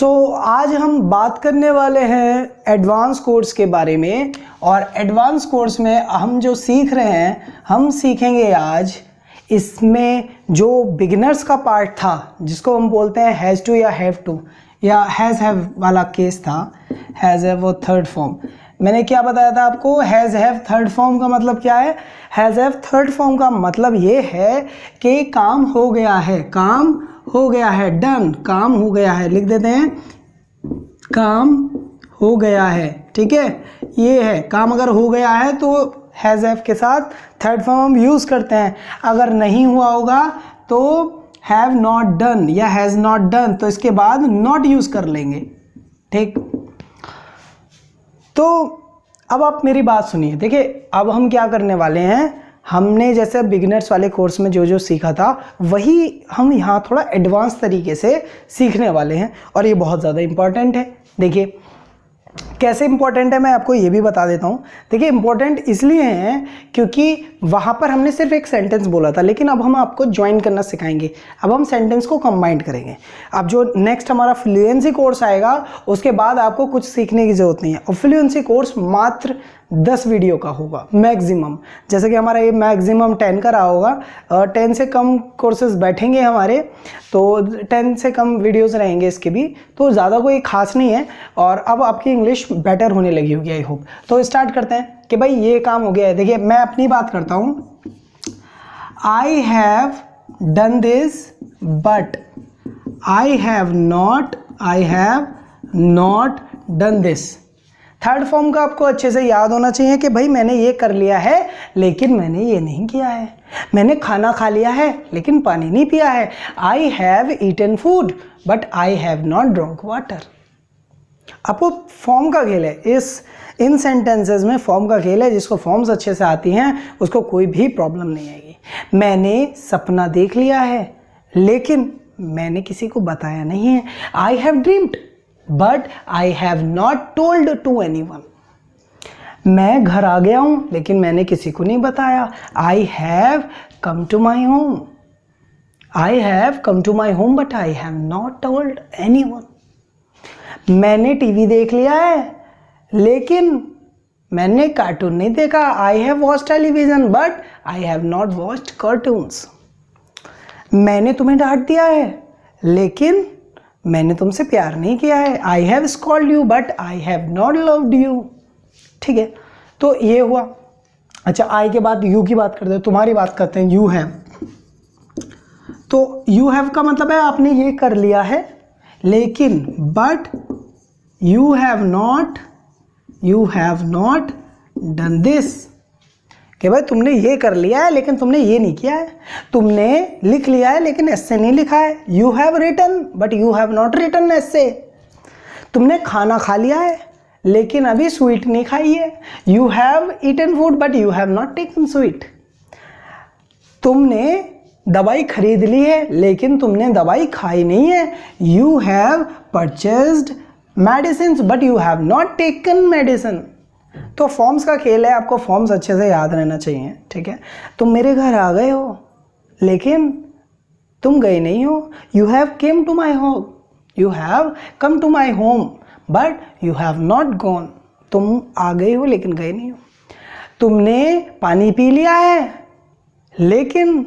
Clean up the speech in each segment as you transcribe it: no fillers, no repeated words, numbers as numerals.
आज हम बात करने वाले हैं एडवांस कोर्स के बारे में। और एडवांस कोर्स में हम जो सीख रहे हैं, हम सीखेंगे आज इसमें जो बिगिनर्स का पार्ट था, जिसको हम बोलते हैं हैज़ टू या हैव टू या हैज़ हैव वाला केस था। हैज़ हैव वो थर्ड फॉर्म। मैंने क्या बताया था आपको? हैज़ हैव थर्ड फॉर्म का मतलब क्या है? हैज़ हैव थर्ड फॉर्म का मतलब ये है कि काम हो गया है, काम हो गया है, डन, काम हो गया है। लिख देते हैं काम हो गया है, ठीक है। ये है काम, अगर हो गया है तो हैज़ हैव के साथ थर्ड फॉर्म हम यूज़ करते हैं। अगर नहीं हुआ होगा तो हैव नॉट डन या हैज़ नॉट डन, तो इसके बाद नॉट यूज़ कर लेंगे, ठीक। तो अब आप मेरी बात सुनिए। देखिए अब हम क्या करने वाले हैं, हमने जैसे बिगिनर्स वाले कोर्स में जो जो सीखा था वही हम यहाँ थोड़ा एडवांस तरीके से सीखने वाले हैं, और ये बहुत ज़्यादा इम्पॉर्टेंट है। देखिए कैसे इम्पॉर्टेंट है मैं आपको ये भी बता देता हूँ। देखिए इम्पॉर्टेंट इसलिए है क्योंकि वहाँ पर हमने सिर्फ एक सेंटेंस बोला था, लेकिन अब हम आपको ज्वाइन करना सिखाएंगे। अब हम सेंटेंस को कंबाइन करेंगे। अब जो नेक्स्ट हमारा फ्लुएंसी कोर्स आएगा उसके बाद आपको कुछ सीखने की ज़रूरत नहीं है। और फ्लुएंसी कोर्स मात्र 10 वीडियो का होगा मैक्सिमम। जैसे कि हमारा ये मैक्सिमम 10 का रहा होगा, 10 से कम कोर्सेज बैठेंगे हमारे, तो 10 से कम वीडियोस रहेंगे इसके भी, तो ज़्यादा कोई खास नहीं है। और अब आपकी इंग्लिश बेटर होने लगी होगी आई होप। तो स्टार्ट करते हैं कि भाई ये काम हो गया है। देखिए मैं अपनी बात करता हूँ। I have done this but I have not done this. Third form का आपको अच्छे से याद होना चाहिए कि भाई मैंने ये कर लिया है लेकिन मैंने ये नहीं किया है। मैंने खाना खा लिया है लेकिन पानी नहीं पिया है। I have eaten food but I have not drunk water. आपको फॉर्म का खेल है, इन सेंटेंसेस में फॉर्म का खेल है। जिसको फॉर्म्स अच्छे से आती हैं उसको कोई भी प्रॉब्लम नहीं आएगी। मैंने सपना देख लिया है लेकिन मैंने किसी को बताया नहीं है। I have dreamed but I have not told to anyone. मैं घर आ गया हूं लेकिन मैंने किसी को नहीं बताया। I have come to my home. I have come to my home but I have not told anyone. मैंने टीवी देख लिया है लेकिन मैंने कार्टून नहीं देखा। I have watched television but I have not watched cartoons. मैंने तुम्हें डांट दिया है लेकिन मैंने तुमसे प्यार नहीं किया है। I have scold you but I have not loved you. ठीक है, तो ये हुआ। अच्छा आई के बाद यू की बात करते हैं, तुम्हारी बात करते हैं। यू हैव, तो यू हैव का मतलब है आपने ये कर लिया है लेकिन, but you have not done this, कि भाई तुमने ये कर लिया है लेकिन तुमने ये नहीं किया है। तुमने लिख लिया है लेकिन ऐसे नहीं लिखा है। You have written but you have not written ऐसे। तुमने खाना खा लिया है लेकिन अभी स्वीट नहीं खाई है। You have eaten food but you have not taken sweet. तुमने दवाई खरीद ली है लेकिन तुमने दवाई खाई नहीं है। You have purchased medicine but you have not taken medicine. तो फॉर्म्स का खेल है, आपको फॉर्म्स अच्छे से याद रहना चाहिए, ठीक है। तुम मेरे घर आ गए हो लेकिन तुम गए नहीं हो। You have came to my home, you have come to my home but you have not gone. तुम आ गए हो लेकिन गए नहीं हो। तुमने पानी पी लिया है लेकिन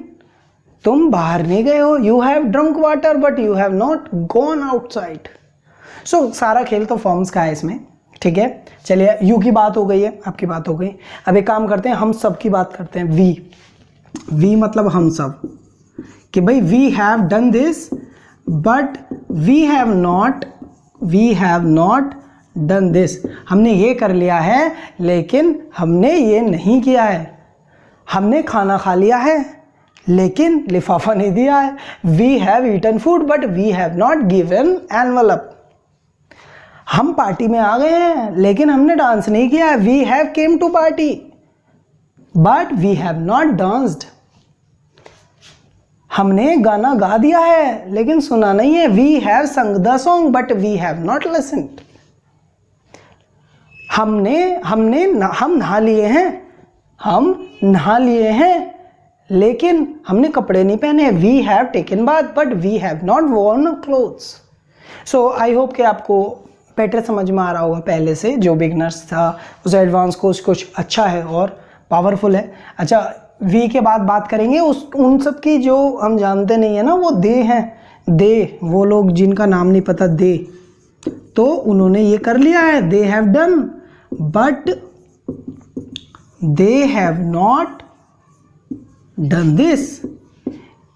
तुम बाहर नहीं गए हो। You have drunk water but you have not gone outside. So सारा खेल तो फॉर्म्स का है इसमें, ठीक है। चलिए यू की बात हो गई है, आपकी बात हो गई। अब एक काम करते हैं, हम सब की बात करते हैं। वी मतलब हम सब, कि भाई we have done this but we have not done this. हमने ये कर लिया है लेकिन हमने ये नहीं किया है। हमने खाना खा लिया है लेकिन लिफाफा नहीं दिया है। We have eaten food but we have not given envelope. हम पार्टी में आ गए हैं लेकिन हमने डांस नहीं किया है। We have came to party but we have not danced. हमने गाना गा दिया है लेकिन सुना नहीं है। We have sung the song but we have not listened. हम नहा लिए हैं लेकिन हमने कपड़े नहीं पहने। We have taken bath but we have not worn clothes. So I hope कि आपको बेटर समझ में आ रहा होगा पहले से। जो बिगनर्स था उस एडवांस कोर्स कुछ अच्छा है और पावरफुल है। अच्छा, वी के बाद बात करेंगे उन सब की जो हम जानते नहीं है ना, वो दे हैं। दे, वो लोग जिनका नाम नहीं पता, दे, तो उन्होंने ये कर लिया है, they have done, but they have not done this.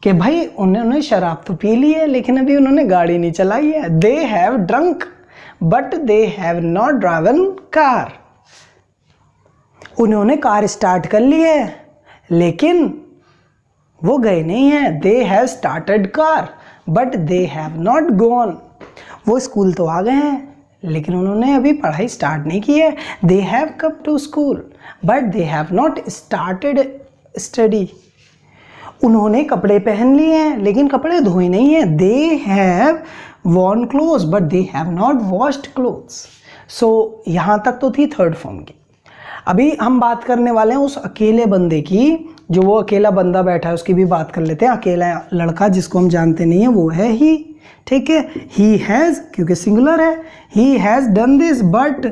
कि भाई उन्होंने शराब तो पी ली है लेकिन अभी उन्होंने गाड़ी नहीं चलाई है। They have drunk but they have not driven car. उन्होंने कार स्टार्ट कर ली है लेकिन वो गए नहीं है। They have started car but they have not gone. वो स्कूल तो आ गए हैं लेकिन उन्होंने अभी पढ़ाई स्टार्ट नहीं की है। They have come to school but they have not started study. उन्होंने कपड़े पहन लिए हैं लेकिन कपड़े धोए नहीं हैं। They have worn clothes but they have not washed clothes. So यहाँ तक तो थी थर्ड फॉर्म की। अभी हम बात करने वाले हैं उस अकेले बंदे की, जो वो अकेला बंदा बैठा है उसकी भी बात कर लेते हैं। अकेला लड़का जिसको हम जानते नहीं है वो है ही, ठीक है। ही हैज़, क्योंकि सिंगुलर है, he has done this but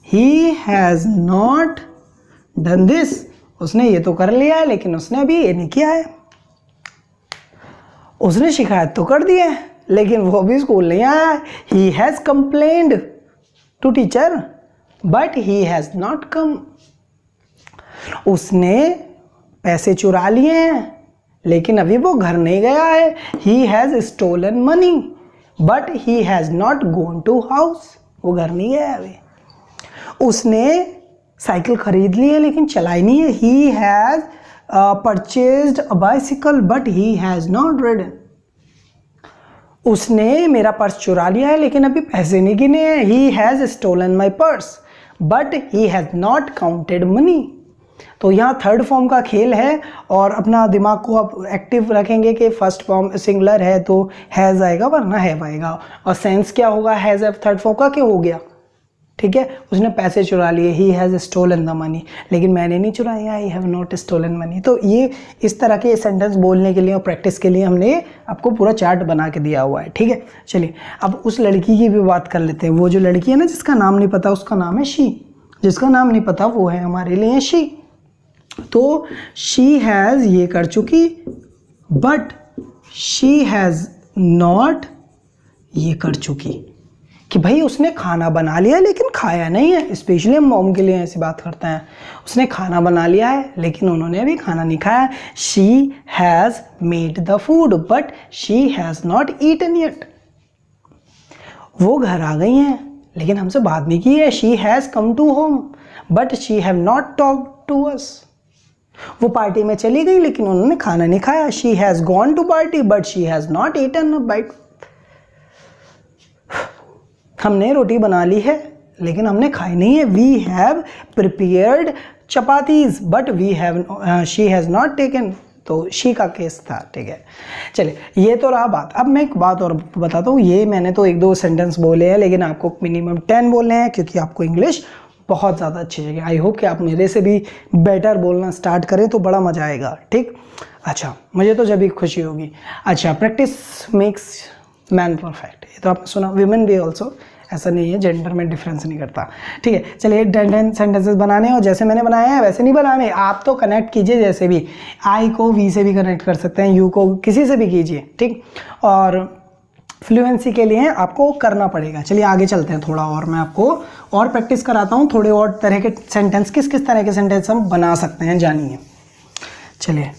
he has not done this. उसने ये तो कर लिया है लेकिन उसने अभी ये नहीं किया है। उसने शिकायत तो कर दी है लेकिन वो भी स्कूल नहीं आया है। He has complained to teacher but he has not come. उसने पैसे चुरा लिए हैं लेकिन अभी वो घर नहीं गया है। He has stolen money but he has not gone to house. वो घर नहीं गया अभी। उसने साइकिल खरीद ली है लेकिन चलाई नहीं है। He has purchased a bicycle but he has not ridden. उसने मेरा पर्स चुरा लिया है लेकिन अभी पैसे नहीं गिने हैं। He has stolen my purse but he has not counted money. तो यहाँ थर्ड फॉर्म का खेल है और अपना दिमाग को आप एक्टिव रखेंगे कि फर्स्ट फॉर्म सिंगुलर है तो हैज़ आएगा वरना हैव आएगा। और सेंस क्या होगा हैज़ एफ थर्ड फॉर्म का, क्या हो गया, ठीक है। उसने पैसे चुरा लिए, he has stolen the money, लेकिन मैंने नहीं चुराया, I have not stolen money. तो ये इस तरह के सेंटेंस बोलने के लिए और प्रैक्टिस के लिए हमने आपको पूरा चार्ट बना के दिया हुआ है, ठीक है। चलिए अब उस लड़की की भी बात कर लेते हैं। वो जो लड़की है ना जिसका नाम नहीं पता, उसका नाम है शी। जिसका नाम नहीं पता वो है हमारे लिए शी। तो शी हैज़ ये कर चुकी बट शी हैज़ नॉट ये कर चुकी। कि भाई उसने खाना बना लिया लेकिन खाया नहीं है। स्पेशली हम मॉम के लिए ऐसी बात करते हैं। उसने खाना बना लिया है लेकिन उन्होंने अभी खाना नहीं खाया। She has made the food but she has not eaten yet. वो घर आ गई हैं लेकिन हमसे बात नहीं की है। She has come to home but she have not talked to us. वो पार्टी में चली गई लेकिन उन्होंने खाना नहीं खाया। She has gone to party but she has not eaten a bite. हमने रोटी बना ली है लेकिन हमने खाई नहीं है। We have prepared chapatis but she has not taken. तो शी का केस था, ठीक है। चलिए ये तो रहा बात। अब मैं एक बात और बताता हूँ। ये मैंने तो एक दो सेंटेंस बोले हैं लेकिन आपको मिनिमम 10 बोलने हैं क्योंकि आपको इंग्लिश बहुत ज़्यादा अच्छी है। आई होप कि आप मेरे से भी बेटर बोलना स्टार्ट करें तो बड़ा मज़ा आएगा, ठीक। अच्छा, मुझे तो जब भी खुशी होगी। अच्छा, प्रैक्टिस मेक्स मैन परफेक्ट, ये तो आपने सुना। वीमेन भी ऑल्सो, ऐसा नहीं है, जेंडर में डिफरेंस नहीं करता, ठीक है। चलिए 10 सेंटेंसेस बनाने हैं और जैसे मैंने बनाया है वैसे नहीं बनाने। आप तो कनेक्ट कीजिए, जैसे भी आई को वी से भी कनेक्ट कर सकते हैं, यू को किसी से भी कीजिए, ठीक। और फ्लुएंसी के लिए आपको करना पड़ेगा। चलिए आगे चलते हैं थोड़ा और मैं आपको और प्रैक्टिस कराता हूँ। थोड़े और तरह के सेंटेंस, किस किस तरह के सेंटेंस हम बना सकते हैं जानिए। चलिए,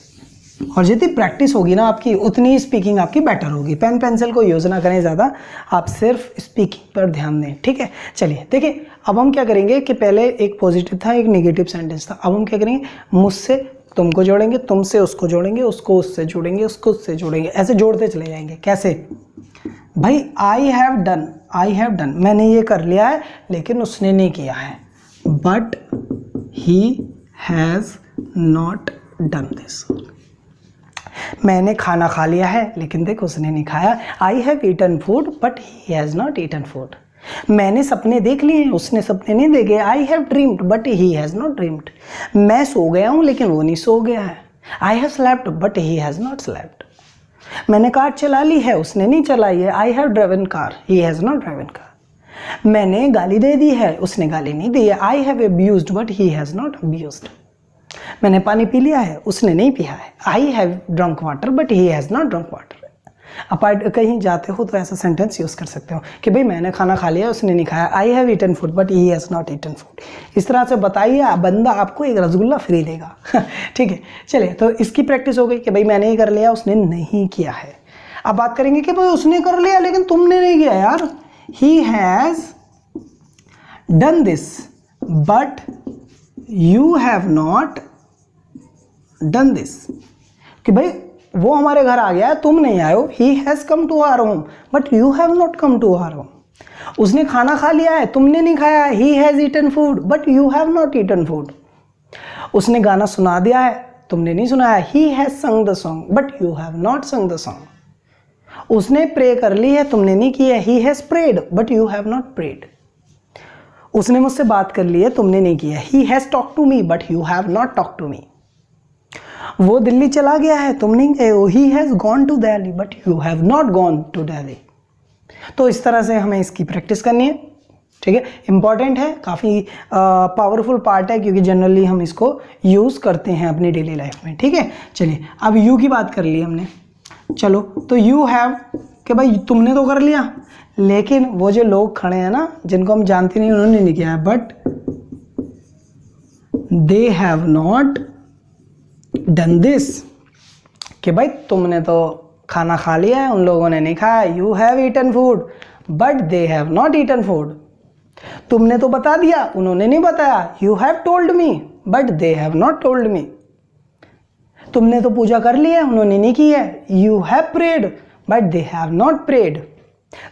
और जितनी प्रैक्टिस होगी ना आपकी उतनी स्पीकिंग आपकी बेटर होगी। पेन पेंसिल को यूज़ ना करें ज़्यादा, आप सिर्फ स्पीकिंग पर ध्यान दें, ठीक है। चलिए देखिए, अब हम क्या करेंगे कि पहले एक पॉजिटिव था, एक नेगेटिव सेंटेंस था। अब हम क्या करेंगे, मुझसे तुमको जोड़ेंगे, तुमसे उसको जोड़ेंगे, उसको उससे जोड़ेंगे, उसको उससे जोड़ेंगे, ऐसे जोड़ते चले जाएंगे। कैसे भाई, आई हैव डन, मैंने ये कर लिया है लेकिन उसने नहीं किया है। But he has not done this. मैंने खाना खा लिया है लेकिन देख उसने नहीं खाया। I have eaten food but he has not eaten food. मैंने सपने देख लिए हैं, उसने सपने नहीं देखे। I have dreamed but he has not dreamed. मैं सो गया हूँ लेकिन वो नहीं सो गया है। I have slept but he has not slept. मैंने कार चला ली है, उसने नहीं चलाई है। I have driven car, he has not driven car. मैंने गाली दे दी है, उसने गाली नहीं दी है। I have abused but he has not abused. मैंने पानी पी लिया है, उसने नहीं पिया है। I have drunk water but he has not drunk water. Apart कहीं जाते हो तो ऐसा सेंटेंस यूज़ कर सकते हो कि भाई मैंने खाना खा लिया, उसने नहीं खाया। I have eaten food but he has not eaten food. इस तरह से बताइए, बंदा आपको एक रसगुल्ला फ्री देगा। ठीक है, चलिए, तो इसकी प्रैक्टिस हो गई कि भाई मैंने ही कर लिया, उसने नहीं किया है। अब बात करेंगे कि भाई उसने कर लिया लेकिन तुमने नहीं किया यार। He has done this but you have not done this. कि भाई वो हमारे घर आ गया है, तुम नहीं आए हो। He has come to our home but you have not come to our home. उसने खाना खा लिया है, तुमने नहीं खाया। He has eaten food but you have not eaten food. उसने गाना सुना दिया है, तुमने नहीं सुनाया। He has sung the song but you have not sung the song. उसने प्रे कर ली है, तुमने नहीं किया। He has prayed but you have not prayed. उसने मुझसे बात कर ली है, तुमने नहीं किया। He has talk to me but you have not talk to me. वो दिल्ली चला गया है, तुम नहीं गए हो। He has gone to Delhi but you have not gone to Delhi. तो इस तरह से हमें इसकी प्रैक्टिस करनी है। ठीक है, इंपॉर्टेंट है, काफ़ी पावरफुल पार्ट है क्योंकि जनरली हम इसको यूज़ करते हैं अपनी डेली लाइफ में। ठीक है, चलिए अब यू की बात कर ली हमने। चलो, तो यू हैव कि भाई तुमने तो कर लिया, लेकिन वो जो लोग खड़े हैं ना जिनको हम जानते नहीं, उन्होंने नहीं किया है। But they have not done this. कि भाई तुमने तो खाना खा लिया है, उन लोगों ने नहीं खाया। You have eaten food but they have not eaten food. तुमने तो बता दिया, उन्होंने नहीं बताया। You have told me but they have not told me. तुमने तो पूजा कर ली है, उन्होंने नहीं की है। You have prayed but they have not prayed.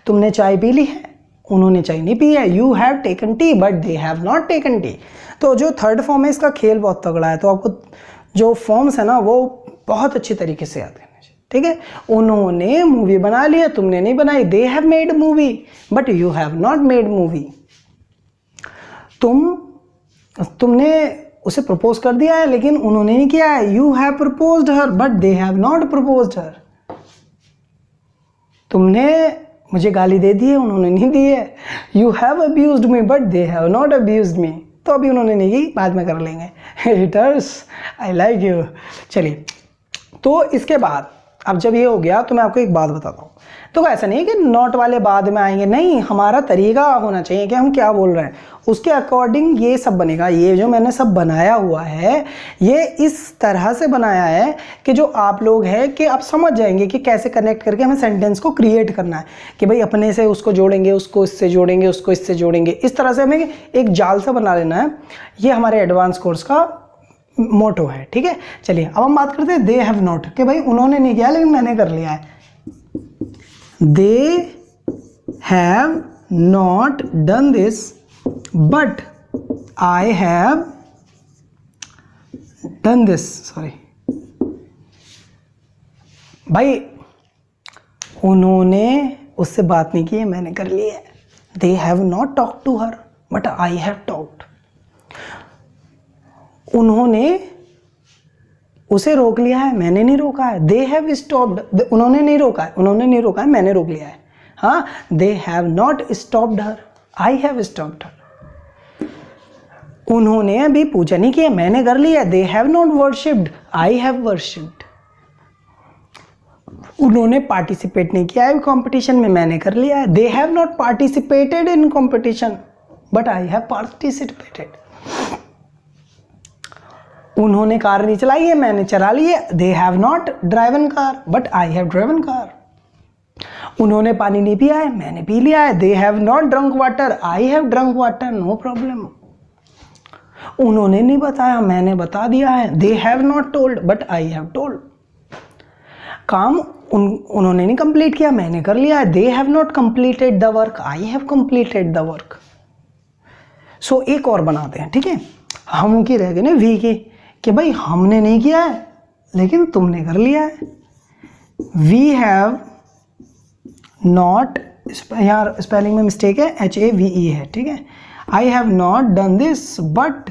तुमने चाय पी ली है, उन्होंने चाय नहीं पी है। You have taken T but they have not taken T. तो जो थर्ड फॉर्म है इसका खेल बहुत तगड़ा है, तो आपको जो फॉर्म्स है ना वो बहुत अच्छी तरीके से आते हैं। ठीक है, उन्होंने मूवी बना ली है, तुमने नहीं बनाई। They have made movie but you have not made movie. तुमने उसे प्रपोज कर दिया है लेकिन उन्होंने नहीं किया है। You have proposed her but they have not proposed her. तुमने मुझे गाली दे दी है, उन्होंने नहीं दी है। You have abused me but they have not abused me. तो अभी उन्होंने नहीं की, बाद में कर लेंगे। Haters, I like you. चलिए, तो इसके बाद अब जब ये हो गया तो मैं आपको एक बात बताता हूँ। तो ऐसा नहीं है कि नॉट वाले बाद में आएंगे, नहीं, हमारा तरीका होना चाहिए कि हम क्या बोल रहे हैं, उसके अकॉर्डिंग ये सब बनेगा। ये जो मैंने सब बनाया हुआ है, ये इस तरह से बनाया है कि जो आप लोग हैं कि आप समझ जाएंगे कि कैसे कनेक्ट करके हमें सेंटेंस को क्रिएट करना है। कि भाई अपने से उसको जोड़ेंगे, उसको इससे जोड़ेंगे, उसको इससे जोड़ेंगे, इस तरह से हमें एक जाल सा बना लेना है। ये हमारे एडवांस कोर्स का मोटो है। ठीक है, चलिए अब हम बात करते हैं दे हैव नॉट। कि भाई उन्होंने नहीं किया लेकिन मैंने कर लिया है। They have not done this but I have done this. Sorry भाई, उन्होंने उससे बात नहीं की है, मैंने कर ली है। They have not talk to her but I have talked. उन्होंने उसे रोक लिया है, मैंने नहीं रोका है। दे हैव स्टॉप्ड, उन्होंने नहीं रोका है, उन्होंने नहीं रोका है, मैंने रोक लिया है। हाँ, they have not stopped her, I have stopped her. उन्होंने अभी पूजा नहीं किया, मैंने कर लिया। They have not worshipped, I have worshipped. उन्होंने पार्टिसिपेट नहीं किया है कंपटीशन में, मैंने कर लिया है। They have not participated in competition but I have participated. उन्होंने कार नहीं चलाई है, मैंने चला ली है। They have not driven car but I have driven car. उन्होंने पानी नहीं पिया है, मैंने पी लिया है। They have not drunk water, I have drunk water, no problem. उन्होंने नहीं बताया, मैंने बता दिया है। They have not told but I have told. काम उन्होंने नहीं कंप्लीट किया, मैंने कर लिया है। They have not completed the work, I have completed the work. So एक और बनाते हैं, ठीक है। हम की रह गए ना वी की, कि भाई हमने नहीं किया है लेकिन तुमने कर लिया है। वी हैव नॉट, यहाँ स्पेलिंग में मिस्टेक है, HAVE है, ठीक है। I have not done this but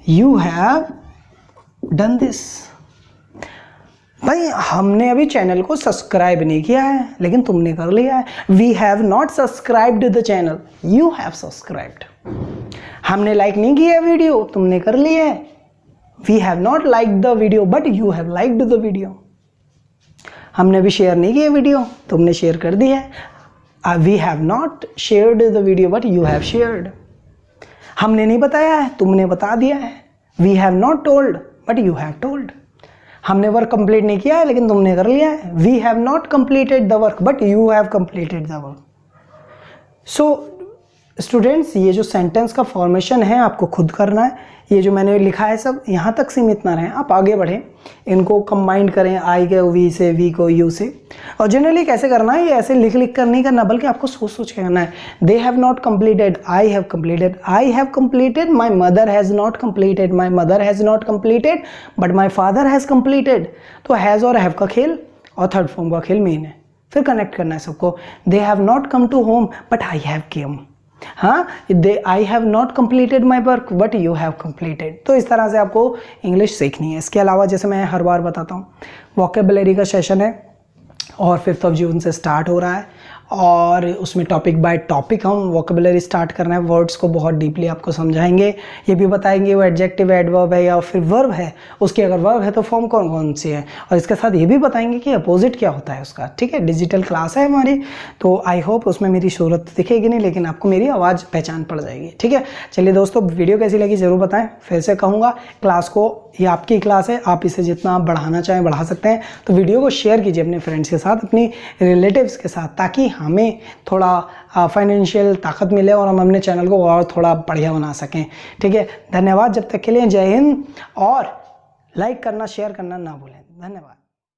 you have done this. भाई हमने अभी चैनल को सब्सक्राइब नहीं किया है, लेकिन तुमने कर लिया है। We have not subscribed the channel, you have subscribed. हमने लाइक नहीं किया वीडियो, तुमने कर लिया है। We have not like the video but you have liked the video. हमने भी शेयर नहीं किया वीडियो, तुमने शेयर कर दिया है। We have not shared the video but you have shared. हमने नहीं बताया है, तुमने बता दिया है। We have not told but you have told. हमने वर्क कंप्लीट नहीं किया है, लेकिन तुमने कर लिया है। We have not completed the work but you have completed the work. So students, ये जो सेंटेंस का फॉर्मेशन है आपको खुद करना है। ये जो मैंने लिखा है सब यहाँ तक सीमित ना रहें, आप आगे बढ़ें, इनको कंबाइंड करें, आई के वी से, वी को यू से। और जनरली कैसे करना है, ये ऐसे लिख लिख कर नहीं करना, बल्कि आपको सोच सोच के करना है। They have not completed, I have completed, I have completed, my mother has not completed, my mother has not completed but my father has completed. तो हैज़ और हैव का खेल और थर्ड फॉर्म का खेल मेन है, फिर कनेक्ट करना है सबको। They have not come to home but I have came. हाँ, they I have not completed my work but you have completed. तो इस तरह से आपको इंग्लिश सीखनी है। इसके अलावा जैसे मैं हर बार बताता हूँ, वोकेबुलरी का सेशन है और 5 जून से स्टार्ट हो रहा है, और उसमें टॉपिक बाय टॉपिक हम वोकेबुलरी स्टार्ट करना है। वर्ड्स को बहुत डीपली आपको समझाएंगे, ये भी बताएंगे वो एडजेक्टिव एडवर्ब है या फिर वर्ब है, उसकी अगर वर्ब है तो फॉर्म कौन कौन सी है, और इसके साथ ये भी बताएंगे कि अपोजिट क्या होता है उसका। ठीक है, डिजिटल क्लास है हमारी, तो आई होप उसमें मेरी सूरत दिखेगी नहीं, लेकिन आपको मेरी आवाज़ पहचान पड़ जाएगी। ठीक है, चलिए दोस्तों, वीडियो कैसी लगी ज़रूर बताएं। फिर से कहूँगा, क्लास को, ये आपकी क्लास है, आप इसे जितना आप बढ़ाना चाहें बढ़ा सकते हैं। तो वीडियो को शेयर कीजिए अपने फ्रेंड्स के साथ, अपनी रिलेटिव्स के साथ, ताकि हमें थोड़ा फाइनेंशियल ताकत मिले और हम अपने चैनल को और थोड़ा बढ़िया बना सकें। ठीक है, धन्यवाद। जब तक के लिए जय हिंद, और लाइक करना शेयर करना ना भूलें। धन्यवाद।